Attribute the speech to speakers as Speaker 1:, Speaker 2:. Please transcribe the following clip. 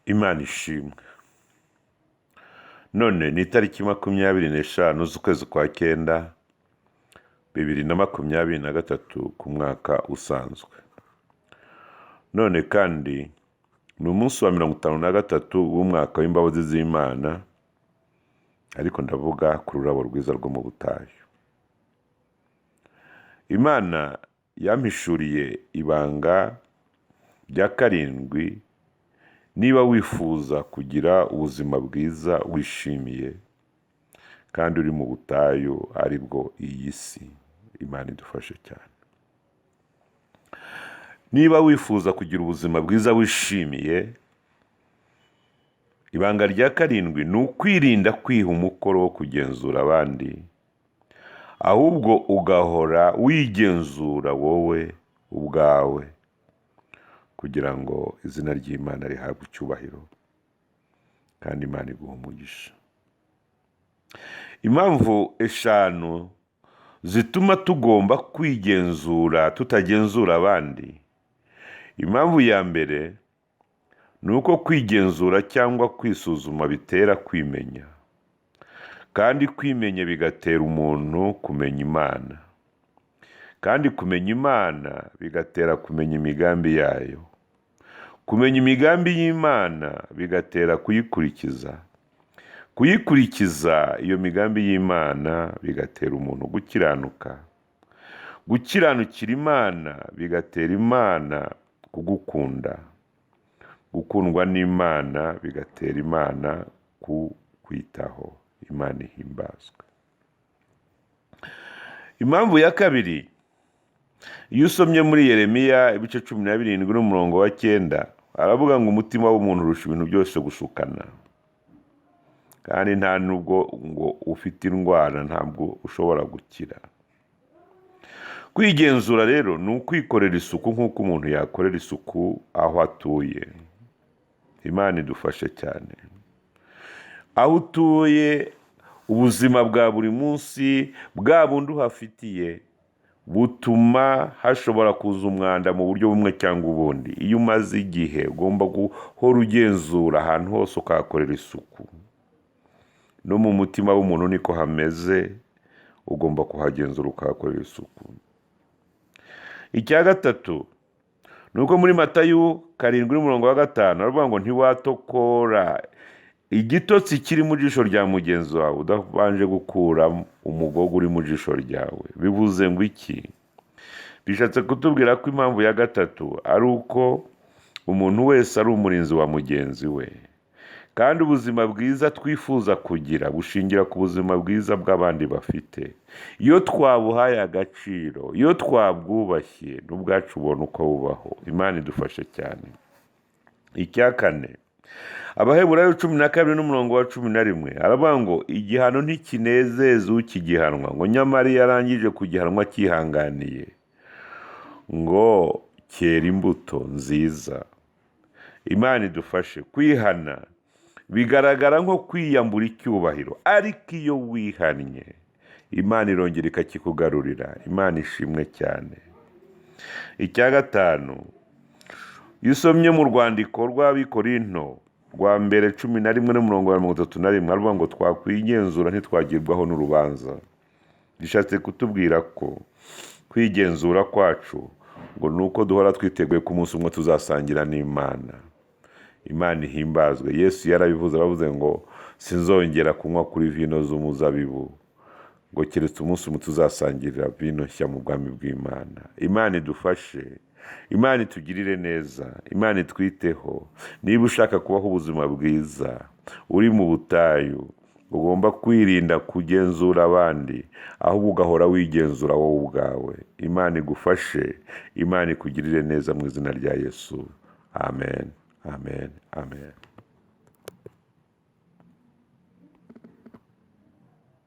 Speaker 1: Imana ishimwe. None ni itariki 25 z'ukwezi kwa 9 2023 ku mwaka usanzwe. None kandi ni umunsi wa 53 w'umwaka w'imbabazi z'Imana, ariko ndavuga ku rurabo rwiza rwo mu butayu. Imana yampishuriye ibanga rya 7. Niba wifuza kugira ubuzima bwiza wishimiye kandi uri mu butayu ari bwo iyi si, Imana idufashe cyane. Niba wifuza kugira ubuzima bwiza wishimiye, ibanga rya 7 ni ukwirinda kwiha umukoro wo kugenzura abandi, ahubwo ugahora wigenzura wowe ubwawe, kugira ngo izina ry'Imana rihabwe icyubahiro kandi Imana iguhe umugisha. Impamvu 5 zituma tugomba kwigenzura tutagenzura abandi. Impamvu ya mbere ni uko kwigenzura cyangwa kwisuzuma bitera kwimenya, kandi kwimenya bigatera umuntu kumenya Imana, kandi kumenya Imana bigatera kumenya imigambi yayo. Kumenya imigambi y'Imana bigatera kuyikurikiza. Kuyikurikiza iyo migambi y'Imana bigatera umuntu gukiranuka. Gukiranukira Imana bigatera Imana kugukunda. Gukundwa n'Imana bigatera Imana kukwitaho. Imana ihimbazwe. Impamvu ya 2, iyo usomye muri Yeremiya ibice 17 n'umurongo wa 9, aravuga ngo umutima w'umuntu urusha ibintu byose gushukana, kandi nta nubwo ngo ufite indwara ntabwo ushobora gukira. Kwigenzura rero ni ukwikorera isuku nk'uko umuntu yakorera isuku aho atuye. Imana idufashe cyane. Aho utuye, ubuzima bwa buri munsi bwa bundi uhafitiye butuma hashobora kuza umwanda mu buryo bumwe cyangwa ubundi. Iyo umaze igihe ugomba guhora ugenzura ahantu hose ukahakorera isuku. No mu mutima w'umuntu niko hameze, ugomba kuhagenzura ukahakorera isuku. Icya 3 ni uko muri Matayo 7:5 aravuga ngo ntiwatokora igitotsi kiri mu jisho rya mugenzi wawe udabanje gukura umugogo uri mu jisho ryawe. Bivuze ngo iki? Bishatse kutubwira ko impamvu ya 3 ari uko umuntu wese ari umurinzi wa mugenzi we, kandi ubuzima bwiza twifuza kugira bushingira ku buzima bwiza bw'abandi bafite. Iyo twabuhaye agaciro, iyo twabwubashye, n'ubwacu ubona uko bubaho. Imana idufashe cyane. Icya 4, Abaheburayo 12 n'umurongo wa 11 aravuga ngo igihano ntikinezeza ukigihanwa, ngo nyamara iyo arangije kugihanwa cyihanganiye ngo cyera imbuto nziza. Imana idufashe. Kwihana bigaragara nko kwiyambura icyubahiro, ariko iyo wihannye Imana irongera ikakikugarurira. Imana ishimwe cyane. Icya 5, iyo usomye mu rwandiko rw'Abikorinto rwa mbere 11 n'umurongo wa 31 aravuga ngo twakwigenzura ntitwagirwaho n'urubanza. Bishatse kutubwira ko kwigenzura kwacu ngo nuko duhora twiteguye ku munsi umwe tuzasangira n'Imana. Imana ihimbazwe. Yesu yarabivuze, aravuze ngo sinzongera kunywa kuri vino z'umuzabibu, ngo keretse umunsi umwe tuzasangirira vino nshya mu bwami bw'Imana. Imana idufashe. Imana itugirire neza. Imana itwiteho. Niba ushaka kubaho ubuzima bwiza uri mu butayu, ugomba kwirinda kugenzura abandi, ahubwo ugahora wigenzura wowe ubwawe. Imana igufashe. Imana ikugirire neza mu izina rya Yesu. Amen. Amen. Amen.